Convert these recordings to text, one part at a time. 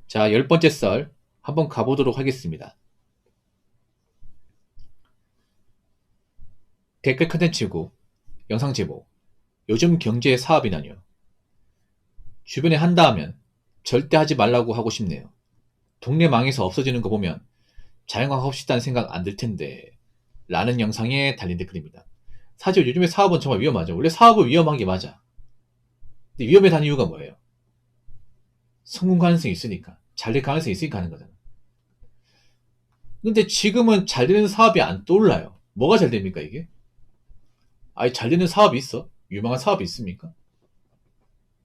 자, 10번째 썰 한번 가보도록 하겠습니다. 댓글 컨텐츠고 영상 제목 요즘 경제 사업이라뇨. 주변에 한다 하면 절대 하지 말라고 하고 싶네요. 동네 망해서 없어지는 거 보면 자영업 합시다는 생각 안 들 텐데 라는 영상에 달린 댓글입니다. 사실 요즘에 사업은 정말 위험하죠. 원래 사업은 위험한 게 맞아. 근데 위험에 이유가 뭐예요? 성공 가능성이 있으니까, 잘 될 가능성이 있으니까 하는 거잖아. 근데 지금은 잘 되는 사업이 안 떠올라요. 뭐가 잘 됩니까 이게? 아니, 잘 되는 사업이 있어? 유명한 사업이 있습니까?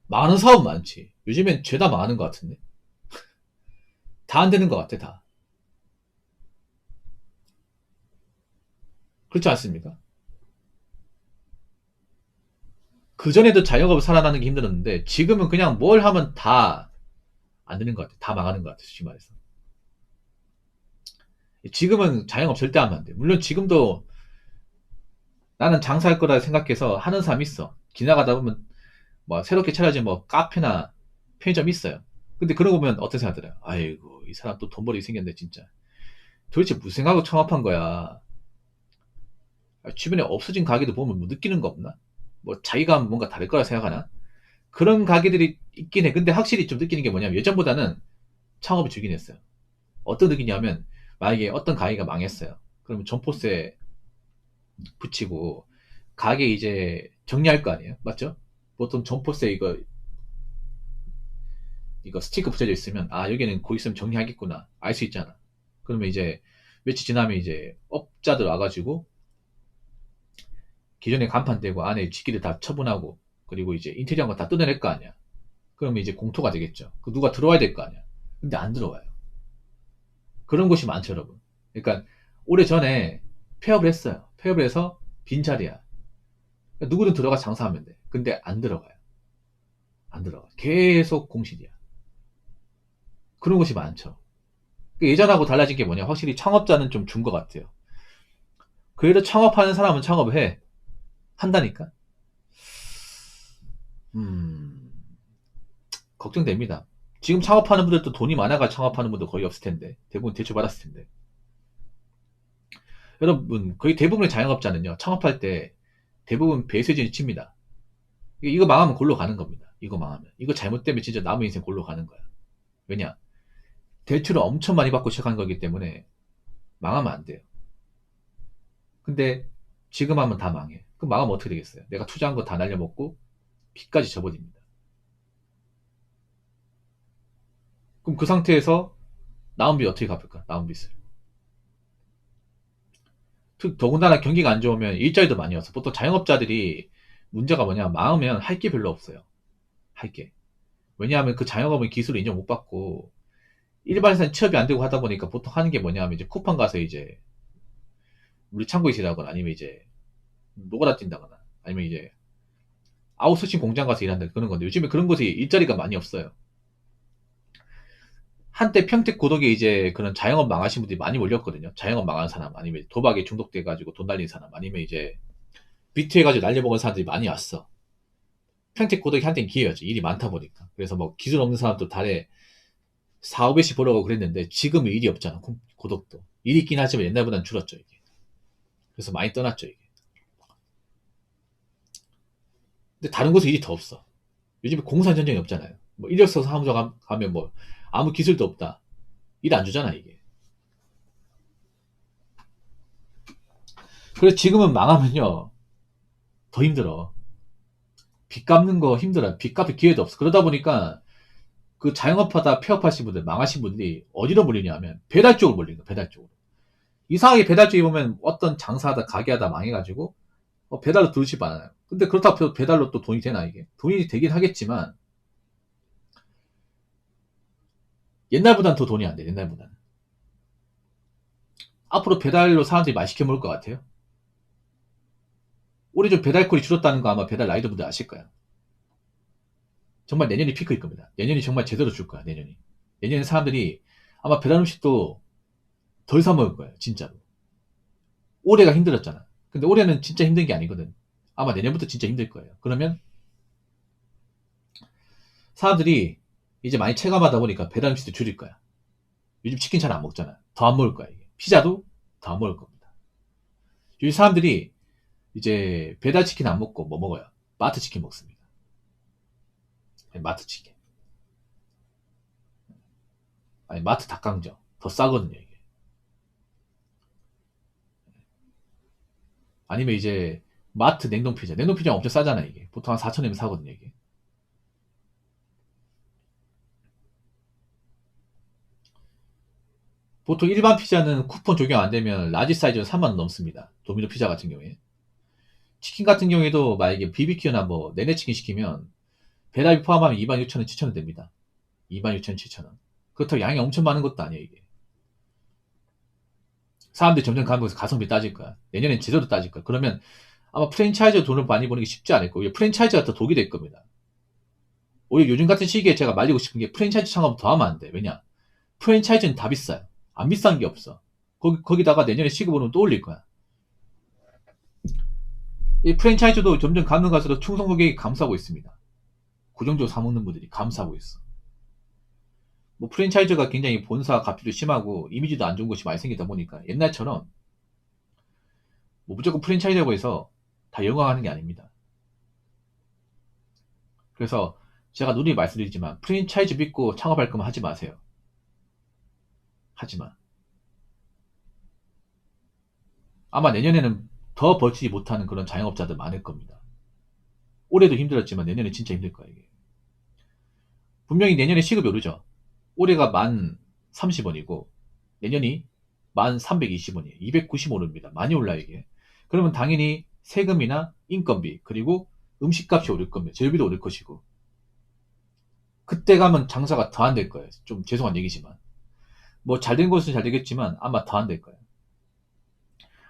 망하는 사업 많지. 요즘엔 죄다 망하는 것 같은데. 다 안 되는 것 같아, 다. 그렇지 않습니까? 그전에도 자영업을 살아나는 게 힘들었는데, 지금은 그냥 뭘 하면 다 안 되는 것 같아. 다 망하는 것 같아, 솔직히 말해서. 지금은 자영업 절대 하면 안 돼. 물론 지금도 나는 장사할 거라 생각해서 하는 사람 있어. 지나가다 보면 뭐 새롭게 차려진 뭐 카페나 편의점 있어요. 근데 그러고 보면 어떤 생각 들어요? 아이고, 이 사람 또 돈 벌이 생겼네, 진짜. 도대체 무슨 생각으로 창업한 거야? 주변에 없어진 가게도 보면 뭐 느끼는 거 없나? 뭐 자기가 하면 뭔가 다를 거라 생각하나? 그런 가게들이 있긴 해. 근데 확실히 좀 느끼는 게 뭐냐면 예전보다는 창업이 줄긴 했어요. 어떤 느끼냐면 만약에 어떤 가게가 망했어요. 그러면 점포세 붙이고 가게 이제 정리할 거 아니에요? 맞죠? 보통 점포세 이거 스티커 붙여져 있으면 아, 여기는 곧 있으면 정리하겠구나 알 수 있잖아. 그러면 이제 며칠 지나면 이제 업자들 와가지고 기존에 간판 떼고 안에 집기들 다 처분하고 그리고 이제 인테리어 거 다 뜯어낼 거 아니야. 그러면 이제 공토가 되겠죠. 그 누가 들어와야 될 거 아니야. 근데 안 들어와요. 그런 곳이 많죠, 여러분. 그러니까 오래전에 폐업을 했어요. 폐업을 해서 빈자리야. 그러니까 누구든 들어가 장사하면 돼. 근데 안 들어가요. 안 들어가. 계속 공실이야. 그런 곳이 많죠. 그 예전하고 달라진 게 뭐냐? 확실히 창업자는 좀 준 것 같아요. 그래도 창업하는 사람은 창업을 해. 한다니까? 음, 걱정됩니다. 지금 창업하는 분들도 돈이 많아가 창업하는 분도 거의 없을 텐데. 대부분 대출 받았을 텐데. 여러분, 거의 대부분의 자영업자는요, 창업할 때 대부분 배수진을 칩니다. 이거 망하면 골로 가는 겁니다. 이거 망하면. 이거 잘못되면 진짜 남의 인생 골로 가는 거야. 왜냐? 대출을 엄청 많이 받고 시작한 거기 때문에 망하면 안 돼요. 근데 지금 하면 다 망해. 그럼 망하면 어떻게 되겠어요? 내가 투자한 거 다 날려먹고 빚까지 져버립니다. 그럼 그 상태에서 나온 빚 어떻게 갚을까? 나온 빚을. 더군다나 경기가 안 좋으면 일자리도 많이 와서 보통 자영업자들이 문제가 뭐냐? 망하면 할 게 별로 없어요. 할 게. 왜냐하면 그 자영업은 기술을 인정 못 받고 일반에서는 취업이 안 되고 하다 보니까 보통 하는 게 뭐냐면 이제 쿠팡 가서 이제 우리 창고에 일하거나 아니면 이제 노가다 뛴다거나 아니면 이제 아웃소싱 공장 가서 일한다 그런 건데 요즘에 그런 곳이 일자리가 많이 없어요. 한때 평택 고덕에 이제 그런 자영업 망하신 분들이 많이 몰렸거든요. 자영업 망한 사람 아니면 도박에 중독돼가지고 돈 날린 사람 아니면 이제 비트해가지고 날려먹은 사람들이 많이 왔어. 평택 고덕이 한땐 기회였죠. 일이 많다 보니까. 그래서 뭐 기술 없는 사람도 달에 4, 500씩 벌어가고 그랬는데 지금은 일이 없잖아. 고덕도. 일이 있긴 하지만 옛날보다는 줄었죠, 이게. 그래서 많이 떠났죠, 이게. 근데 다른 곳에 일이 더 없어. 요즘에 공산 전쟁이 없잖아요. 뭐 이력서 사무소 가면 뭐 아무 기술도 없다. 일 안 주잖아, 이게. 그래서 지금은 망하면요. 더 힘들어. 빚 갚는 거 힘들어요. 빚 갚을 기회도 없어. 그러다 보니까 그 자영업하다 폐업하신 분들, 망하신 분들이 어디로 몰리냐 하면 배달 쪽으로 몰리는 거야, 배달 쪽으로. 이상하게 배달 쪽에 보면 어떤 장사하다, 가게하다 망해가지고 배달로 들으실 많아요. 근데 그렇다고 배달로 또 돈이 되나, 이게? 돈이 되긴 하겠지만 옛날보단 더 돈이 안 돼, 옛날보다는. 앞으로 배달로 사람들이 많이 시켜 먹을 것 같아요. 올해 좀 배달콜이 줄었다는 거 아마 배달 라이더분들 아실 거예요. 정말 내년이 피크일 겁니다. 내년이 정말 제대로 줄 거야, 내년이. 내년에 사람들이 아마 배달 음식도 덜 사 먹을 거예요, 진짜로. 올해가 힘들었잖아. 근데 올해는 진짜 힘든 게 아니거든. 아마 내년부터 진짜 힘들 거예요. 그러면 사람들이 이제 많이 체감하다 보니까 배달 음식도 줄일 거야. 요즘 치킨 잘 안 먹잖아. 더 안 먹을 거야, 이게. 피자도 더 안 먹을 겁니다. 요즘 사람들이 이제 배달 치킨 안 먹고 뭐 먹어요? 마트 치킨 먹습니다. 마트 치킨. 아니, 마트 닭강정. 더 싸거든요, 이게. 아니면 이제 마트 냉동 피자. 냉동 피자 엄청 싸잖아, 이게. 보통 한 4,000원이면 사거든요, 이게. 보통 일반 피자는 쿠폰 적용 안 되면 라지 사이즈로 3만원 넘습니다. 도미노 피자 같은 경우에. 치킨 같은 경우에도 만약에 BBQ나 뭐 내내치킨 시키면 배달비 포함하면 26,000원, 7,000원 됩니다. 26,000원, 7,000원. 그렇다고 양이 엄청 많은 것도 아니에요, 이게. 사람들이 점점 가면서 가성비 따질 거야. 내년엔 제대로 따질 거야. 그러면 아마 프랜차이즈 돈을 많이 버는 게 쉽지 않을 거예요. 프랜차이즈가 더 독이 될 겁니다. 오히려 요즘 같은 시기에 제가 말리고 싶은 게 프랜차이즈 창업 더 하면 안 돼. 왜냐? 프랜차이즈는 다 비싸요. 안 비싼 게 없어. 거기다가 내년에 시급으로는 또 올릴 거야. 이 프랜차이즈도 점점 가면 갈수록 충성 고객이 감싸고 있습니다. 고정적으로 사먹는 분들이 감싸고 있어. 뭐 프랜차이즈가 굉장히 본사 갑질도 심하고 이미지도 안 좋은 것이 많이 생기다 보니까 옛날처럼 뭐 무조건 프랜차이즈라고 해서 다 영광하는 게 아닙니다. 그래서 제가 누누이 말씀드리지만 프랜차이즈 믿고 창업할 거면 하지 마세요. 하지 마. 아마 내년에는 더 버티지 못하는 그런 자영업자들 많을 겁니다. 올해도 힘들었지만 내년에 진짜 힘들 거예요. 이게. 분명히 내년에 시급이 오르죠. 올해가 만 30원이고 내년이 만 320원이에요. 290원 오릅니다. 많이 올라요 이게. 그러면 당연히 세금이나 인건비 그리고 음식값이 오를 겁니다. 재료비도 오를 것이고 그때 가면 장사가 더 안 될 거예요. 좀 죄송한 얘기지만 뭐 잘 된 곳은 잘 되겠지만 아마 더 안 될 거예요.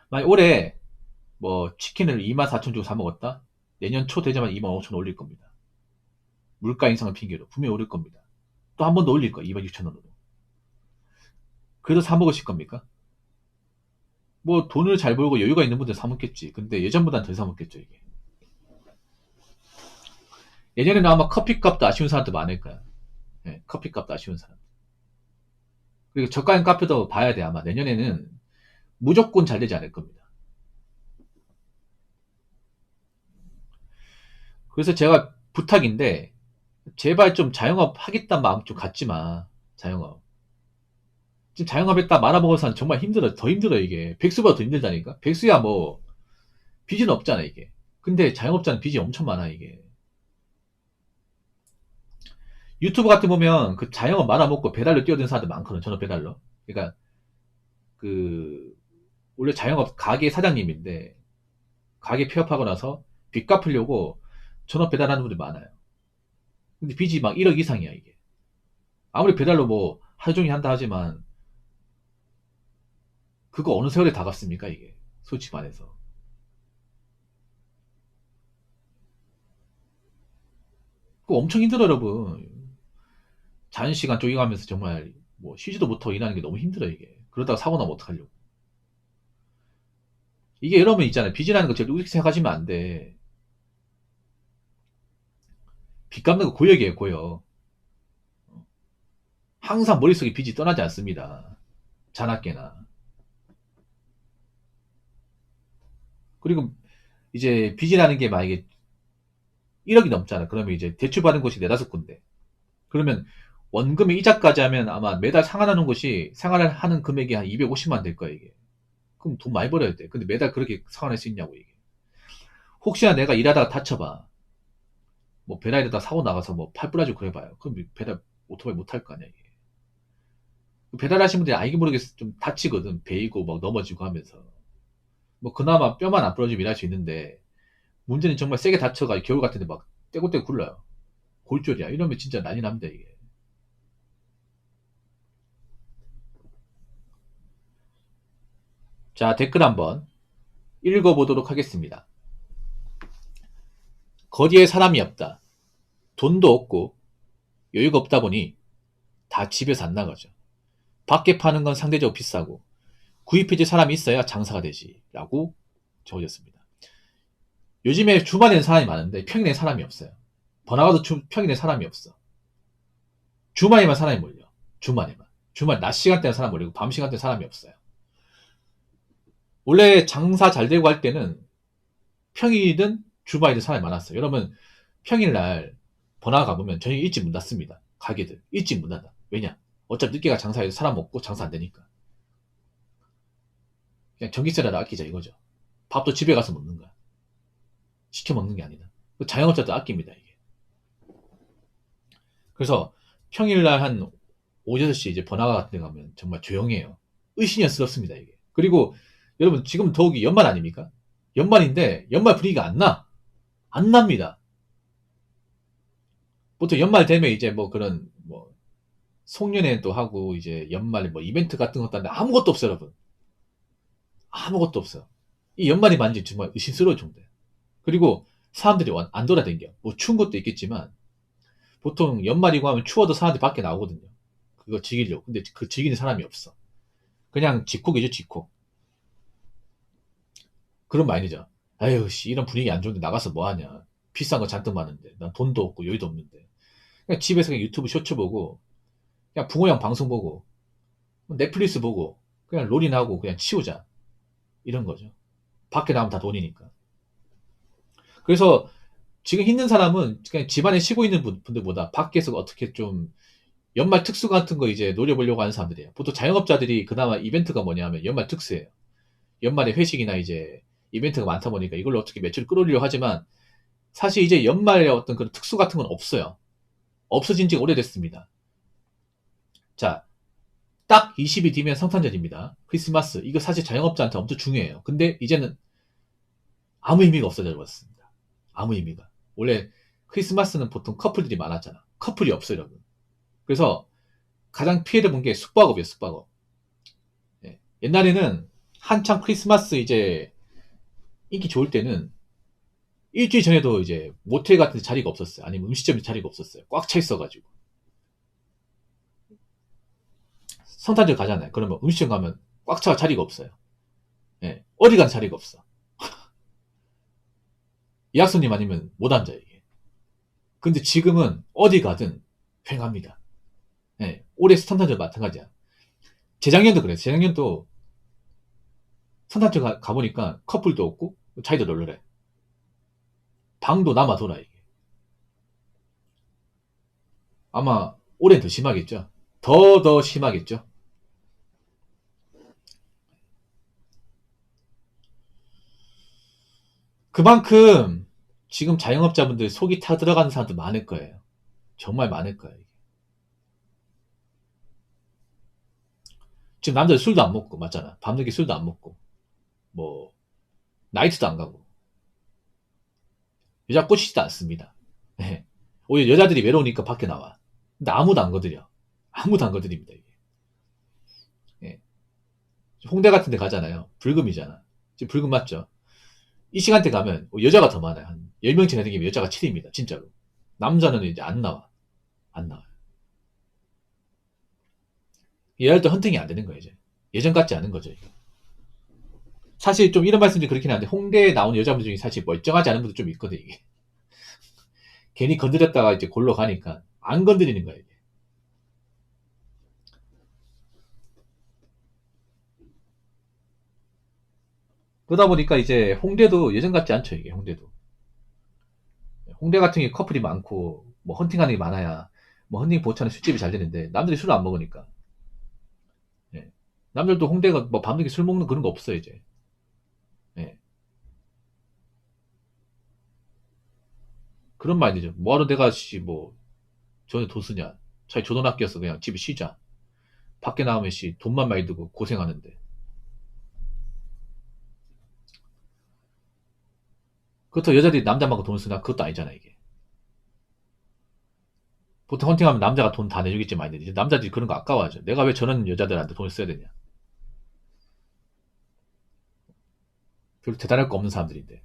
만약 올해 뭐 치킨을 24,000원 주고 사 먹었다? 내년 초 되자마자 25,000원 올릴 겁니다. 물가 인상을 핑계로 분명히 오를 겁니다. 또 한 번 더 올릴 거야. 26,000원으로. 그래도 사 먹으실 겁니까? 뭐 돈을 잘 벌고 여유가 있는 분들 사 먹겠지. 근데 예전보단 덜 사 먹겠죠, 이게. 예전에는 아마 커피값도 아쉬운 사람도 많을 거야. 네, 커피값도 아쉬운 사람. 그리고 저가형 카페도 봐야 돼. 아마 내년에는 무조건 잘 되지 않을 겁니다. 그래서 제가 부탁인데 제발 좀 자영업 하겠다는 마음 좀 갖지 마. 자영업. 지금 자영업했다 말아먹은 사람 정말 힘들어. 더 힘들어 이게. 백수보다 더 힘들다니까. 백수야 뭐 빚은 없잖아 이게. 근데 자영업자는 빚이 엄청 많아 이게. 유튜브 같은 거 보면 그 자영업 말아먹고 배달로 뛰어든 사람들 많거든. 전업 배달로. 그러니까 그 원래 자영업 가게 사장님인데 가게 폐업하고 나서 빚 갚으려고 전업 배달하는 분들이 많아요. 근데 빚이 막 1억 이상이야 이게. 아무리 배달로 뭐 하루 종일 한다 하지만 그거 어느 세월에 다 갚습니까 이게. 솔직히 말해서. 그거 엄청 힘들어 여러분. 자연시간 쪼개가면서 정말 뭐 쉬지도 못하고 일하는 게 너무 힘들어 이게. 그러다가 사고 나면 어떡하려고. 이게 여러분 있잖아요. 빚이라는 거 절대 우습게 생각하시면 안 돼. 빚 갚는 거 고역이에요, 고역. 항상 머릿속에 빚이 떠나지 않습니다. 자나깨나. 그리고 이제 빚이라는 게 만약에 1억이 넘잖아. 그러면 이제 대출받은 곳이 네다섯 군데. 그러면 원금의 이자까지 하면 아마 매달 상환하는 곳이 생활을 하는 금액이 한 250만 될 거야, 이게. 그럼 돈 많이 벌어야 돼. 근데 매달 그렇게 상환할 수 있냐고, 이게. 혹시나 내가 일하다가 다쳐봐. 뭐 배달이다 사고 나가서 뭐 팔 부러지고 그래봐요. 그럼 배달 오토바이 못 할 거 아니야, 이게. 배달하시는 분들이 알게 모르게 좀 다치거든. 베이고 막 넘어지고 하면서. 뭐 그나마 뼈만 안 부러지면 일할 수 있는데 문제는 정말 세게 다쳐가 겨울 같은데 막 떼굴떼굴 굴러요. 골절이야. 이러면 진짜 난리 납니다, 이게. 자, 댓글 한번 읽어보도록 하겠습니다. 거리에 사람이 없다. 돈도 없고 여유가 없다 보니 다 집에서 안 나가죠. 밖에 파는 건 상대적으로 비싸고 구입해줄 사람이 있어야 장사가 되지 라고 적어졌습니다. 요즘에 주말에는 사람이 많은데 평일에 사람이 없어요. 번화가도 평일에 사람이 없어. 주말에만 사람이 몰려. 주말에만. 주말 낮 시간대는 사람 몰리고 밤 시간대는 사람이 없어요. 원래 장사 잘 되고 할 때는 평일이든 주말이든 사람이 많았어요. 여러분 평일날 번화가 가보면 저녁 일찍 문 닫습니다. 가게들 일찍 문 닫아. 왜냐? 어차피 늦게가 장사해서 사람 없고 장사 안 되니까. 그냥 전기세라도 아끼자 이거죠. 밥도 집에 가서 먹는 거야. 시켜 먹는 게 아니다. 자영업자도 아낍니다 이게. 그래서 평일날 한 오후 6시 이제 번화가 같은 데 가면 정말 조용해요. 의심스럽습니다 이게. 그리고 여러분 지금 더욱이 연말 아닙니까? 연말인데 연말 분위기가 안 나. 안 납니다. 보통 연말 되면 이제 뭐 그런 뭐 송년회도 하고 이제 연말 뭐 이벤트 같은 것도 하는데 아무것도 없어요 여러분. 아무것도 없어요. 이 연말이 맞는지 정말 의심스러울 정도예요. 그리고 사람들이 안 돌아다녀. 뭐 추운 것도 있겠지만 보통 연말이고 하면 추워도 사람들이 밖에 나오거든요. 그거 즐기려고. 근데 그 즐기는 사람이 없어. 그냥 집콕이죠 집콕. 그런 마인드죠. 아유 씨 이런 분위기 안 좋은데 나가서 뭐하냐. 비싼 거 잔뜩 많은데 난 돈도 없고 여유도 없는데 그냥 집에서 그냥 유튜브 쇼츠 보고 그냥 붕어형 방송 보고 넷플릭스 보고 그냥 롤이나 하고 그냥 치우자 이런 거죠. 밖에 나가면 다 돈이니까. 그래서 지금 힘든 사람은 그냥 집안에 쉬고 있는 분들보다 밖에서 어떻게 좀 연말 특수 같은 거 이제 노려보려고 하는 사람들이에요. 보통 자영업자들이 그나마 이벤트가 뭐냐면 연말 특수예요. 연말에 회식이나 이제 이벤트가 많다 보니까 이걸로 어떻게 매출을 끌어올리려고 하지만 사실 이제 연말에 어떤 그런 특수 같은 건 없어요. 없어진 지가 오래됐습니다. 자, 딱 20일 뒤면 성탄절입니다. 크리스마스. 이거 사실 자영업자한테 엄청 중요해요. 근데 이제는 아무 의미가 없어져 버렸습니다. 아무 의미가. 원래 크리스마스는 보통 커플들이 많았잖아. 커플이 없어요, 여러분. 그래서 가장 피해를 본 게 숙박업이에요, 숙박업. 예. 옛날에는 한창 크리스마스 이제 인기 좋을 때는 일주일 전에도 이제 모텔 같은 데 자리가 없었어요. 아니면 음식점에 자리가 없었어요. 꽉 차 있어가지고. 성탄절 가잖아요. 그러면 음식점 가면 꽉 차가 자리가 없어요. 예. 어디 간 자리가 없어. 예약 손님 아니면 못 앉아, 이게. 근데 지금은 어디 가든 횡합니다. 예. 올해 성탄절 마찬가지야. 재작년도 그래요. 재작년도 성탄절 가보니까 커플도 없고 자기도 널널해. 방도 남아 돌아, 이게. 아마 올해는 더 심하겠죠. 더 심하겠죠. 그만큼 지금 자영업자분들 속이 타 들어가는 사람도 많을 거예요. 정말 많을 거예요. 지금 남자들 술도 안 먹고 맞잖아. 밤늦게 술도 안 먹고 뭐 나이트도 안 가고 여자 꼬시지도 않습니다. 예. 오히려 여자들이 외로우니까 밖에 나와. 근데 아무도 안 거드려. 아무도 안 거드립니다. 이게. 예. 홍대 같은 데 가잖아요. 불금이잖아. 지금 불금 맞죠? 이 시간대 가면 여자가 더 많아요. 한 10명 지나다니면 여자가 7입니다. 진짜로. 남자는 이제 안 나와. 안 나와요. 얘들도 헌팅이 안 되는 거예요, 이제. 예전 같지 않은 거죠, 이게. 사실 좀 이런 말씀이 그렇긴 한데, 홍대에 나오는 여자분들 중에 사실 멀쩡하지 않은 분들 좀 있거든, 이게. 괜히 건드렸다가 이제 골로 가니까, 안 건드리는 거예요, 이게. 그러다 보니까 이제 홍대도 예전 같지 않죠, 이게, 홍대도. 홍대 같은 게 커플이 많고, 뭐 헌팅하는 게 많아야, 뭐 헌팅 보차는 술집이 잘 되는데, 남들이 술을 안 먹으니까. 예. 남들도 홍대가 뭐 밤늦게 술 먹는 그런 거 없어요, 이제. 예. 그런 마인드죠. 뭐하러 내가, 씨, 뭐, 전에 돈 쓰냐. 차라리 조돈 아껴서 그냥 집에 쉬자. 밖에 나오면 씨, 돈만 많이 들고 고생하는데. 그렇다고 여자들이 남자만큼 돈을 쓰나? 그것도 아니잖아, 이게. 보통 헌팅하면 남자가 돈 다 내주겠지 마인드. 이제 남자들이 그런 거 아까워하죠. 내가 왜 저런 여자들한테 돈을 써야 되냐. 별로 대단할 거 없는 사람들인데.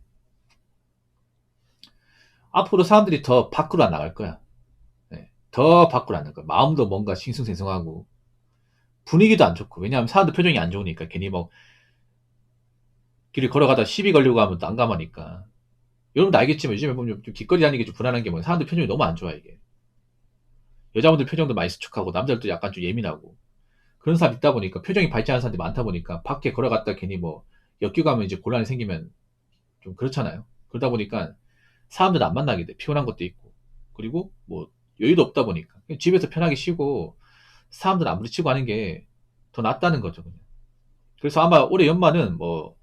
앞으로 사람들이 더 밖으로 안 나갈 거야. 네. 더 밖으로 안 나갈 거야. 마음도 뭔가 싱숭생숭하고 분위기도 안 좋고. 왜냐하면 사람들 표정이 안 좋으니까 괜히 뭐 길을 걸어가다 시비 걸려고 하면 또 안 가마니까. 여러분도 알겠지만 요즘에 보면 좀 길거리 다니기 좀 불안한 게 뭐야. 사람들 표정이 너무 안 좋아 이게. 여자분들 표정도 많이 수축하고 남자들도 약간 좀 예민하고 그런 사람 있다 보니까 표정이 밝지 않은 사람들이 많다 보니까 밖에 걸어갔다 괜히 뭐 엮여 가면 이제 곤란이 생기면 좀 그렇잖아요. 그러다 보니까 사람들 안 만나게 돼. 피곤한 것도 있고. 그리고 뭐 여유도 없다 보니까 그냥 집에서 편하게 쉬고 사람들 안 부딪히고 하는 게 더 낫다는 거죠. 그냥. 그래서 아마 올해 연말은 뭐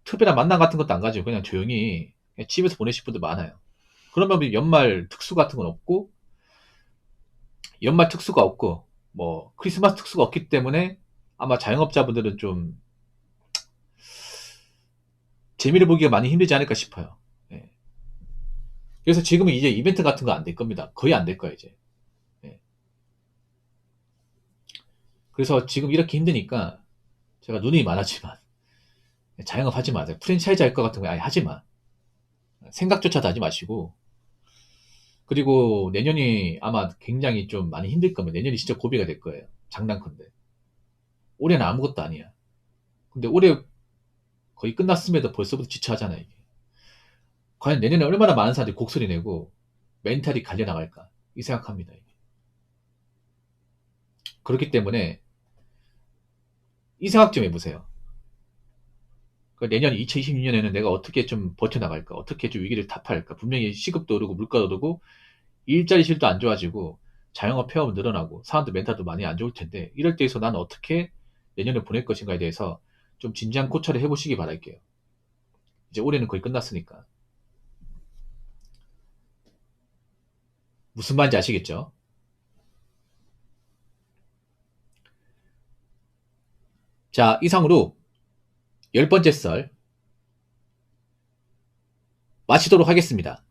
특별한 만남 같은 것도 안 가지고 그냥 조용히 그냥 집에서 보내실 분들 많아요. 그러면 연말 특수 같은 건 없고 연말 특수가 없고 뭐 크리스마스 특수가 없기 때문에 아마 자영업자분들은 좀 재미를 보기가 많이 힘들지 않을까 싶어요. 예. 그래서 지금은 이제 이벤트 같은 거 안 될 겁니다. 거의 안 될 거예요, 이제. 예. 그래서 지금 이렇게 힘드니까 제가 누님이 많았지만 자영업 하지 마세요. 프랜차이즈 할 것 같은 거 아예 하지 마. 생각조차도 하지 마시고 그리고 내년이 아마 굉장히 좀 많이 힘들 겁니다. 내년이 진짜 고비가 될 거예요. 장난컨대. 올해는 아무것도 아니야. 근데 올해 거의 끝났음에도 벌써부터 지쳐하잖아요, 이게. 과연 내년에 얼마나 많은 사람들이 곡소리 내고 멘탈이 갈려 나갈까? 이 생각합니다, 이게. 그렇기 때문에 이 생각 좀 해보세요. 내년 2026년에는 내가 어떻게 좀 버텨나갈까? 어떻게 좀 위기를 타파할까? 분명히 시급도 오르고 물가도 오르고 일자리 실도 안 좋아지고 자영업 폐업은 늘어나고 사람들 멘탈도 많이 안 좋을 텐데 이럴 때에서 나는 어떻게 내년을 보낼 것인가에 대해서 좀 진지한 고찰을 해보시기 바랄게요. 이제 올해는 거의 끝났으니까. 무슨 말인지 아시겠죠? 자, 이상으로 10번째 썰 마치도록 하겠습니다.